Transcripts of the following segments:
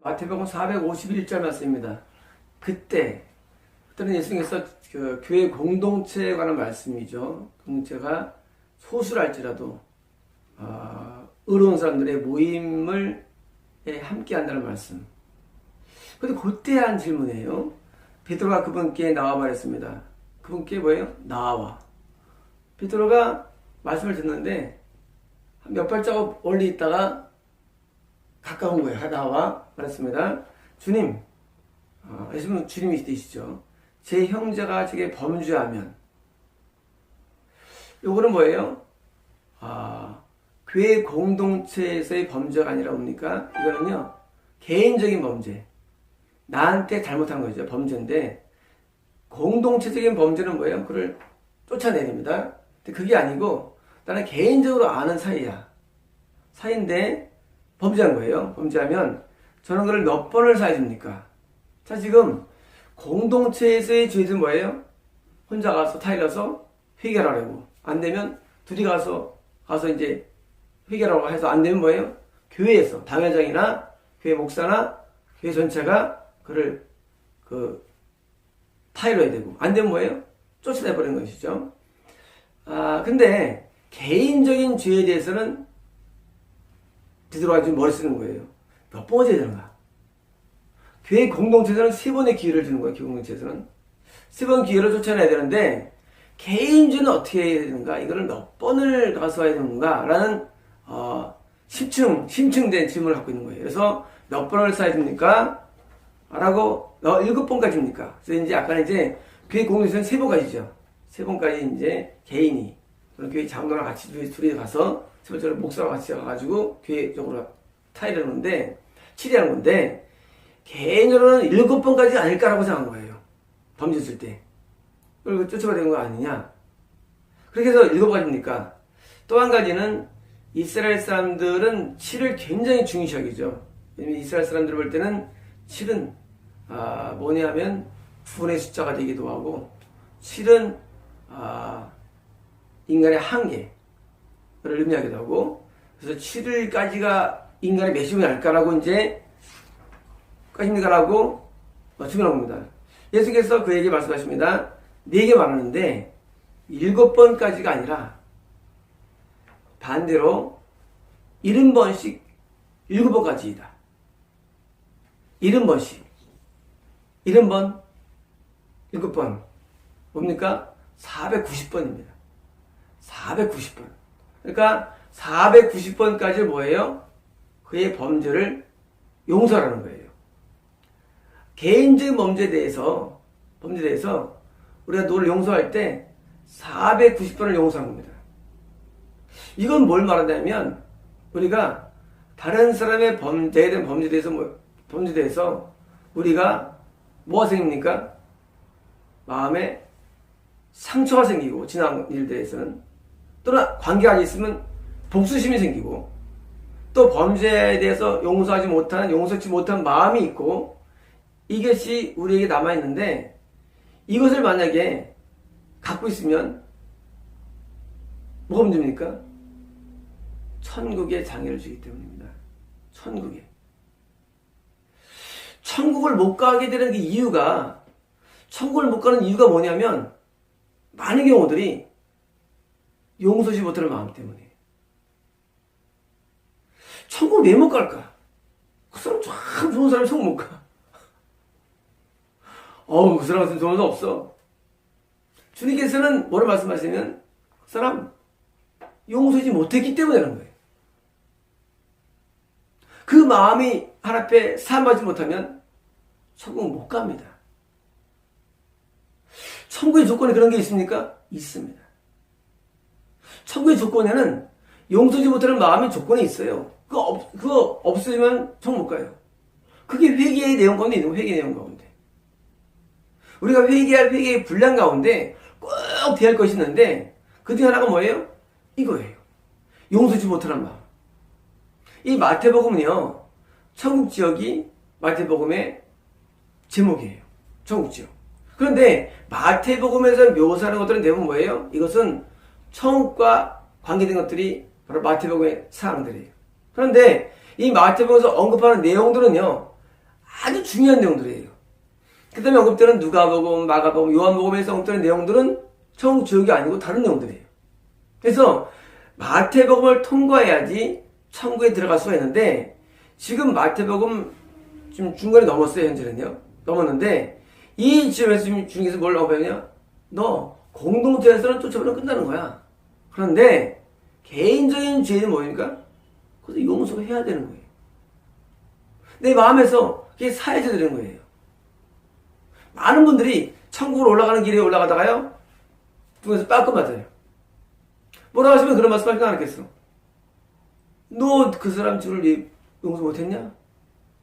마태복음 451절 말씀입니다. 그때는 예수님께서 그 교회 공동체에 관한 말씀이죠. 공동체가 소수랄지라도 의로운 사람들의 모임을 함께 한다는 말씀. 근데 그때 한 질문이에요. 베드로가 그분께 나와 말했습니다. 그분께 뭐예요? 나와. 베드로가 말씀을 듣는데 몇 발자국 멀리 있다가 가까운 거예요. 나와 말했습니다. 주님, 예수님은 주님이 되시죠. 제 형제가 제게 범죄하면, 요거는 뭐예요? 교회 공동체에서의 범죄가 아니라 뭡니까? 이거는요, 개인적인 범죄. 나한테 잘못한 거죠. 범죄인데, 공동체적인 범죄는 뭐예요? 그걸 쫓아내립니다. 근데 그게 아니고, 나는 개인적으로 아는 사이야. 사이인데, 범죄한 거예요. 범죄하면, 저는 그걸 몇 번을 사해줍니까? 자, 지금, 공동체에서의 죄는 뭐예요? 혼자 가서 타일러서 회개하라고. 안 되면, 둘이 가서 이제 회개하라고 해서 안 되면 뭐예요? 교회에서, 당회장이나 교회 목사나 교회 전체가 그를 타일러야 되고, 안 되면 뭐예요? 쫓아내버리는 것이죠. 근데, 개인적인 죄에 대해서는 베드로가 지금 머리 쓰는 거예요. 몇 번째 되는가? 교회 공동체에서는 3번의 기회를 주는 거예요. 교회 공동체에서는 3번 기회를 쫓아내야 되는데 개인주는 어떻게 해야 되는가? 이거를 몇 번을 가서 해야 되는가? 라는 심층된 질문을 갖고 있는 거예요. 그래서 몇 번을 써야 됩니까? 라고 7번까지입니까? 그래서 이제 아까 이제 교회 공동체는 3번까지죠. 3번까지 이제 개인이 교회 장로랑 같이 둘이 가서 세 번째로 목사랑 같이 가가지고 교회적으로 타이르는데 치리하는 건데 개인으로는 7번까지 아닐까라고 생각한 거예요. 범죄했을 때. 그걸 쫓아가야 되는 거 아니냐. 그렇게 해서 7가지입니까? 또 한 가지는 이스라엘 사람들은 7을 굉장히 중요시 여기죠. 왜냐면 이스라엘 사람들 볼 때는 7은 뭐냐 하면 구원의 숫자가 되기도 하고 7은 인간의 한계를 의미하기도 하고 그래서 7일까지가 인간의 몇 시간이 날까라고 이제 까십니까라고 주문한 겁니다. 예수께서 그에게 말씀하십니다. 4개 말하는데 7번까지가 아니라 반대로 70번씩 7번까지이다. 70번씩 70번 7번 뭡니까? 490번입니다. 490번. 그러니까 490번까지 뭐예요? 그의 범죄를 용서하라는 거예요. 개인적인 범죄에 대해서 우리가 너를 용서할 때 490번을 용서한 겁니다. 이건 뭘 말하냐면 우리가 다른 사람의 범죄에 대한 범죄에 대해서 우리가 뭐가 생깁니까? 마음에 상처가 생기고 지난 일들에서는 또는 관계가 있으면 복수심이 생기고 또 범죄에 대해서 용서치 못한 마음이 있고 이것이 우리에게 남아있는데 이것을 만약에 갖고 있으면 뭐가 문제입니까? 천국에 장애를 주기 때문입니다. 천국을 못 가게 되는 그 이유가 천국을 못 가는 이유가 뭐냐면 많은 경우들이 용서지 못하는 마음 때문에 천국을 왜 못 갈까? 그 사람 참 좋은 사람이 천국 못 가. 그 사람 같은 좋은 사람 없어. 주님께서는 뭐를 말씀하시냐면 그 사람 용서하지 못했기 때문에 그런 거예요. 그 마음이 하나님께 사함받지 못하면 천국 못 갑니다. 천국의 조건에 그런 게 있습니까? 있습니다. 천국의 조건에는 용서하지 못하는 마음의 조건이 있어요. 그거 없으면 천국 못 가요. 그게 회개의 내용 가운데 있는 거예요. 회개의 내용 가운데. 우리가 회개할 회개의 분량 가운데 꼭 대할 것이 있는데 그 중에 하나가 뭐예요? 이거예요. 용서하지 못하는 마음. 이 마태복음은요. 천국 지역이 마태복음의 제목이에요. 천국 지역. 그런데 마태복음에서 묘사하는 것들은 대부분 뭐예요? 이것은 천국과 관계된 것들이 바로 마태복음의 사항들이에요. 그런데 이 마태복음에서 언급하는 내용들은요. 아주 중요한 내용들이에요. 그 다음에 언급되는 누가복음, 마가복음, 요한복음에서 언급되는 내용들은 천국 지옥이 아니고 다른 내용들이에요. 그래서 마태복음을 통과해야지 천국에 들어갈 수가 있는데, 지금 마태복음 지금 중간에 넘었어요. 현재는요. 넘었는데 이 지금 중에서 뭘 얻어배우냐? 너 공동체에서는 쫓아보면 끝나는 거야. 그런데 개인적인 죄는 뭐입니까? 그래서 용서가 해야 되는 거예요. 내 마음에서 그게 사해져야 되는 거예요. 많은 분들이 천국으로 올라가는 길에 올라가다가요, 중에서 빠꾸 맞아요. 뭐라고 하시면 그런 말씀 하지 않았겠어? 너 그 사람 죄를 용서 못했냐?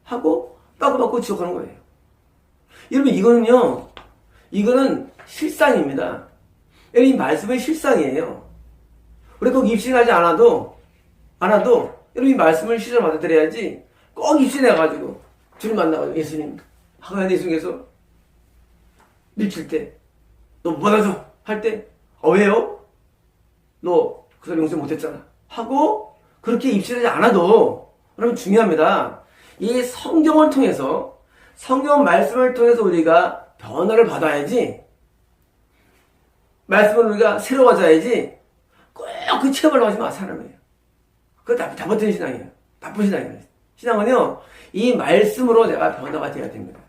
하고 빠꾸 맞고 지옥 가는 거예요. 여러분, 이거는 실상입니다. 이 말씀은 실상이에요. 우리 꼭 입신하지 않아도 여러분 이 말씀을 실제로 받아들여야지, 꼭 입신해가지고 주님 만나가지고 예수님 하고 예수님께서 밀칠 때 너 뭐 받아줘 할 때 왜요? 너 그 사람 용서 못했잖아 하고 그렇게 입신하지 않아도 여러분 중요합니다. 이 성경을 통해서, 성경 말씀을 통해서 우리가 변화를 받아야지, 말씀을 우리가 새로워져야지 꼭 그 체험을 하지 마, 사람이에요. 그거 나쁜 신앙이에요. 나쁜 신앙이에요. 신앙은요, 이 말씀으로 내가 변화가 돼야 됩니다.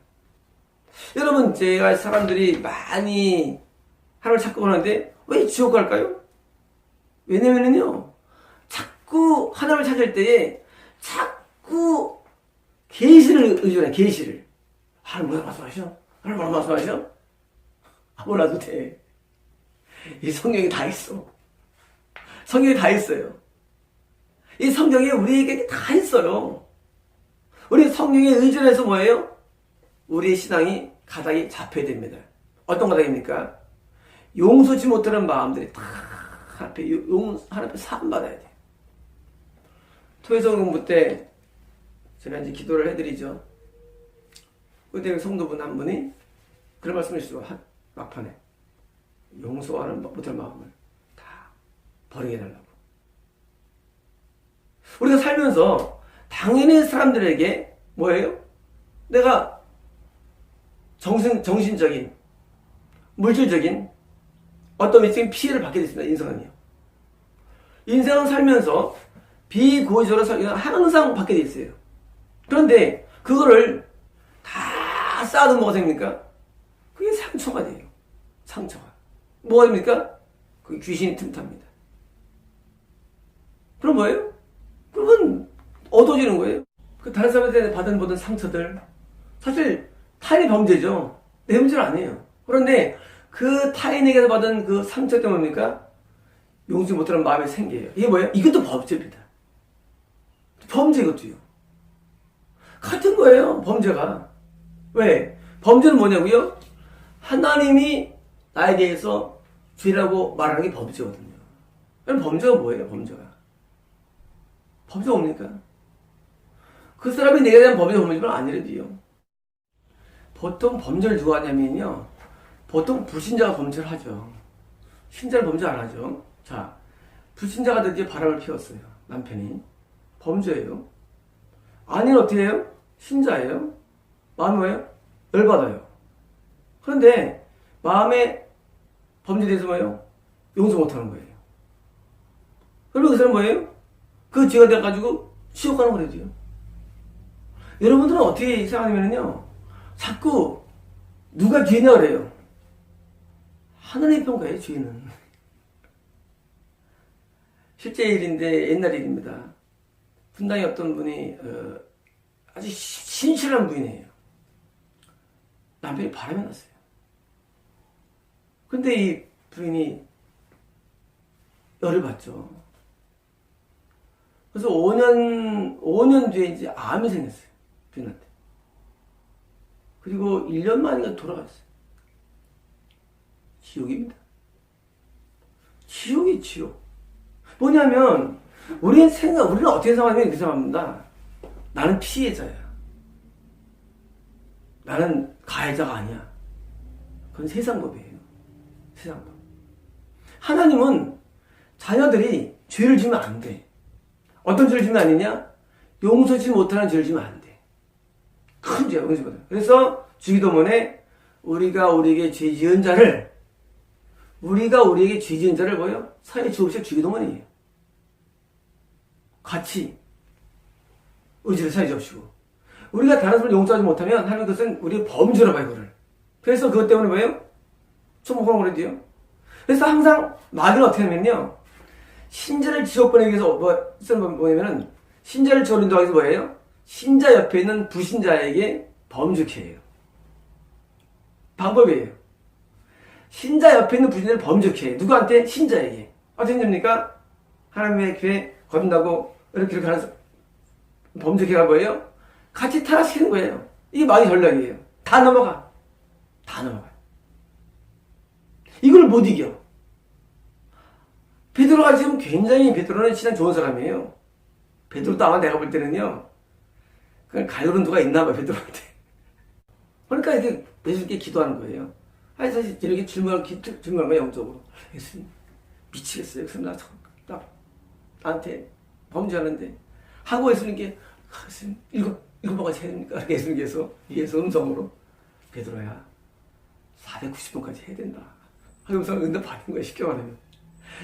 여러분, 제가 사람들이 많이 하나님을 찾고 가는데 왜 지옥 갈까요? 왜냐면은요, 자꾸 하나님을 찾을 때에 자꾸 계시를 의존해. 계시를. 하나님 뭐라고 말씀하셔? 하나님 뭐라고 말씀하셔? 몰라도 돼. 이 성경에 다 있어. 성경에 다 있어요. 이 성경에 우리에게 다 있어요. 우리 성경에 의존해서 뭐예요? 우리의 신앙이 가닥이 잡혀야 됩니다. 어떤 가닥입니까? 용서치 못하는 마음들이 다 하나님 앞에 사함받아야 돼요. 토요성 공부 때 제가 이제 기도를 해드리죠. 그때 성도분 한 분이 그런 말씀을 주시고, 막판에 용서하는 못할 마음을 다 버리게 해달라고. 우리가 살면서 당연히 사람들에게 뭐예요? 내가 정신적인, 물질적인 어떤 미적인 피해를 받게 됐습니다. 인생은요. 인생은 살면서 비고의적으로 항상 받게 돼 있어요. 그런데 그거를 다 쌓아도 뭐가 됩니까? 그게 상처가 돼요. 상처가. 뭐가 됩니까? 그게 귀신이 틈탑니다. 그럼 뭐예요? 그러면 어두워지는 거예요. 그 다른 사람한테 받은 모든 상처들, 사실 타인의 범죄죠. 내 문제는 아니에요. 그런데 그 타인에게서 받은 그 상처 때문에 뭡니까? 용서 못하는 마음이 생겨요. 이게 뭐예요? 이것도 법죄입니다. 범죄, 이것도요. 같은 거예요, 범죄가. 왜? 범죄는 뭐냐고요? 하나님이 나에 대해서 죄라고 말하는 게 범죄거든요. 그럼 범죄가 뭐예요, 범죄가? 범죄가 뭡니까? 그 사람이 내게 대한 범죄는 아니래도요. 보통 범죄를 누가 하냐면요, 보통 불신자가 범죄를 하죠. 신자는 범죄 안 하죠. 자, 불신자가 드디어 바람을 피웠어요. 남편이. 범죄예요. 아니는 어떻게 해요? 신자예요. 마음이 뭐예요? 열받아요. 그런데 마음에 범죄에 대해서 뭐예요? 용서 못하는 거예요. 그러면 그 사람 뭐예요? 그 죄가 돼가지고 지옥 가는 거래요. 여러분들은 어떻게 생각하냐면요, 자꾸 누가 죄냐 그래요. 하늘의 평가예요, 죄는. 실제 일인데 옛날 일입니다. 분당에 어떤 분이 아주 신실한 부인이에요. 남편이 바람이 났어요. 근데 이 부인이 열을 받죠. 그래서 5년 뒤에 이제 암이 생겼어요. 부인한테. 그리고 1년 만에 돌아갔어요. 지옥입니다. 지옥이 지옥. 뭐냐면, 우리는 어떻게 생각하면 이렇게 생각합니다. 나는 피해자야. 나는 가해자가 아니야. 그건 세상법이에요. 세상법. 하나님은 자녀들이 죄를 지면 안 돼. 어떤 죄를 지면 안 되냐? 용서치 못하는 죄를 지면 안 돼. 큰 큰 죄야, 용서받아. 그래서 주기도문에 우리가 우리에게 죄 지은 자를 뭐예요? 사회 주옵시고 주기도문이에요. 같이 의지를 사회 주옵시고. 우리가 다른 사람을 용서하지 못하면 하는 것은 우리의 범죄로 봐요, 그걸. 그래서 그것 때문에 뭐예요? 천국으로 그래도요. 그래서 항상 마귀는 어떻게 하냐면요. 신자를 지옥 보내기 위해서 뭐냐면은 신자를 지옥으로 인도하기 위해서 뭐예요? 신자 옆에 있는 불신자에게 범죄케 해요. 방법이에요. 신자 옆에 있는 불신자를 범죄케 해요. 누구한테? 신자에게. 어떤 점입니까? 하나님의 교회 거듭나고 이렇게 하는 범죄케가 뭐예요? 같이 타락시키는 거예요. 이게 마귀 전략이에요. 다 넘어가. 이걸 못 이겨. 베드로가 지금 굉장히 베드로는 신앙 좋은 사람이에요. 베드로도 아마 내가 볼 때는요. 그냥 가요는 누가 있나 봐, 베드로한테. 그러니까 이렇게 예수님께 기도하는 거예요. 아니, 사실 이렇게 질문하는 거야, 영적으로. 예수님, 미치겠어요. 예수님, 나한테 범죄하는데. 하고 예수님께, 예수님, 읽어봐가지고 해야 됩니까? 예수님께서, 위에서 음성으로. 베드로야, 490번까지 해야 된다. 하면서 응답 받은 거예요, 쉽게 말하면.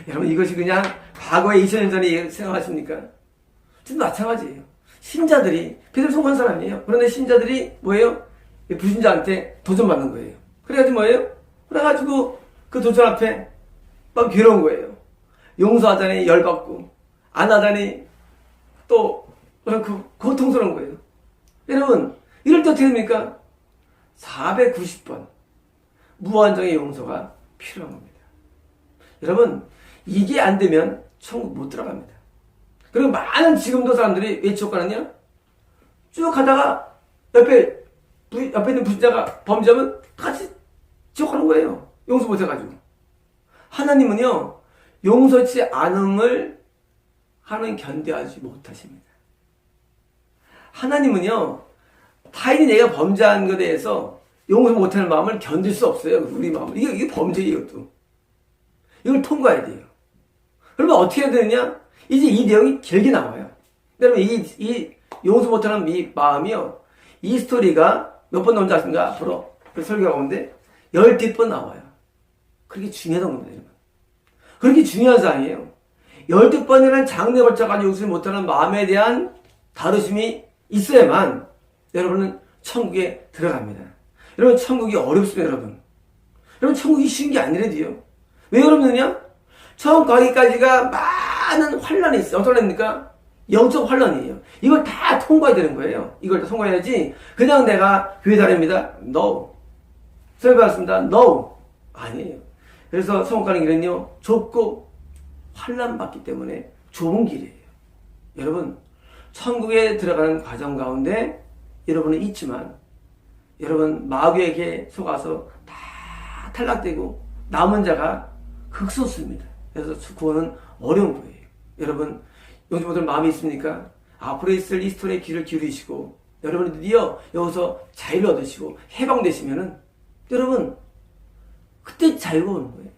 여러분, 이것이 그냥 과거에 2000년 전에 생각하십니까? 지금 마찬가지예요. 신자들이, 베드로 성공한 사람이에요. 그런데 신자들이 뭐예요? 불신자한테 도전받는 거예요. 그래가지고 뭐예요? 그래가지고 그 도전 앞에 막 괴로운 거예요. 용서하자니 열받고, 안 하자니 또 고통스러운 거예요. 여러분, 이럴 때 어떻게 됩니까? 490번 무한정의 용서가 필요한 겁니다. 여러분, 이게 안 되면 천국 못 들어갑니다. 그리고 많은 지금도 사람들이 왜 지옥 가느냐? 쭉 가다가 옆에 있는 불신자가 범죄하면 같이 지옥 가는 거예요. 용서 못 해가지고. 하나님은요, 용서치 않음을 하는 견뎌하지 못하십니다. 하나님은요, 타인이 내가 범죄한 것에 대해서 용서 못하는 마음을 견딜 수 없어요. 우리 마음을. 이게 범죄예요, 이것도. 이걸 통과해야 돼요. 그러면 어떻게 해야 되느냐? 이제 이 내용이 길게 나와요. 여러분, 이 용서 못하는 이 마음이요. 이 스토리가 몇 번 나온지 아십니까? 앞으로. 그 설교가 오는데 12번 나와요. 그렇게 중요한 겁니다, 여러분. 그렇게 중요한 사항이에요. 12번이라는 장르에 걸쳐가지고 용서 못하는 마음에 대한 다루심이 있어야만 여러분은 천국에 들어갑니다. 여러분, 천국이 어렵습니다, 여러분. 여러분, 천국이 쉬운 게 아니라도요. 왜 어렵느냐? 천국 가기까지가 많은 환란이 있어요. 어떤 환란입니까? 영적 환란이에요. 이걸 다 통과해야 되는 거예요. 이걸 다 통과해야지 그냥 내가 교회 다닙니다. No. 설교 받았습니다. No. 아니에요. 그래서 천국 가는 길은요, 좁고 환란 받기 때문에 좁은 길이에요. 여러분, 천국에 들어가는 과정 가운데 여러분은 있지만 여러분 마귀에게 속아서 다 탈락되고 남은 자가 극소수입니다. 그래서 구원은 어려운 거예요. 여러분, 용서 못할 마음이 있습니까? 앞으로 있을 이 스토리에 귀를 기울이시고 여러분이 드디어 여기서 자유를 얻으시고 해방되시면은 여러분 그때 자유가 오는 거예요.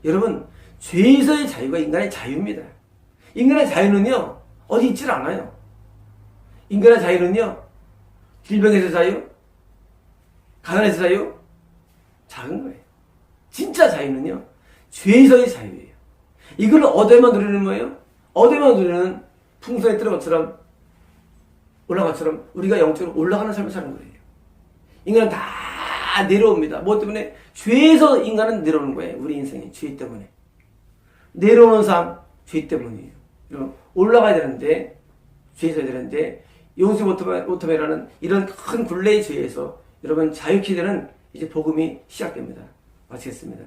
여러분, 죄에서의 자유가 인간의 자유입니다. 인간의 자유는요, 어디 있질 않아요. 인간의 자유는요, 질병에서 자유, 가난에서 자유, 작은 거예요. 진짜 자유는요, 죄에서의 자유예요. 이걸 얻어야만 누리는 거예요. 얻어야만 누리는 풍선에 뜨는 것처럼, 올라간 것처럼 우리가 영적으로 올라가는 삶을 사는 거예요. 인간은 다 내려옵니다. 뭐 때문에? 죄에서 인간은 내려오는 거예요. 우리 인생이 죄 때문에. 내려오는 삶, 죄 때문이에요. 올라가야 되는데, 죄에서 해야 되는데, 용서 못함이라는 이런 큰 굴레의 죄에서 여러분 자유케 되는 이제 복음이 시작됩니다. 마치겠습니다.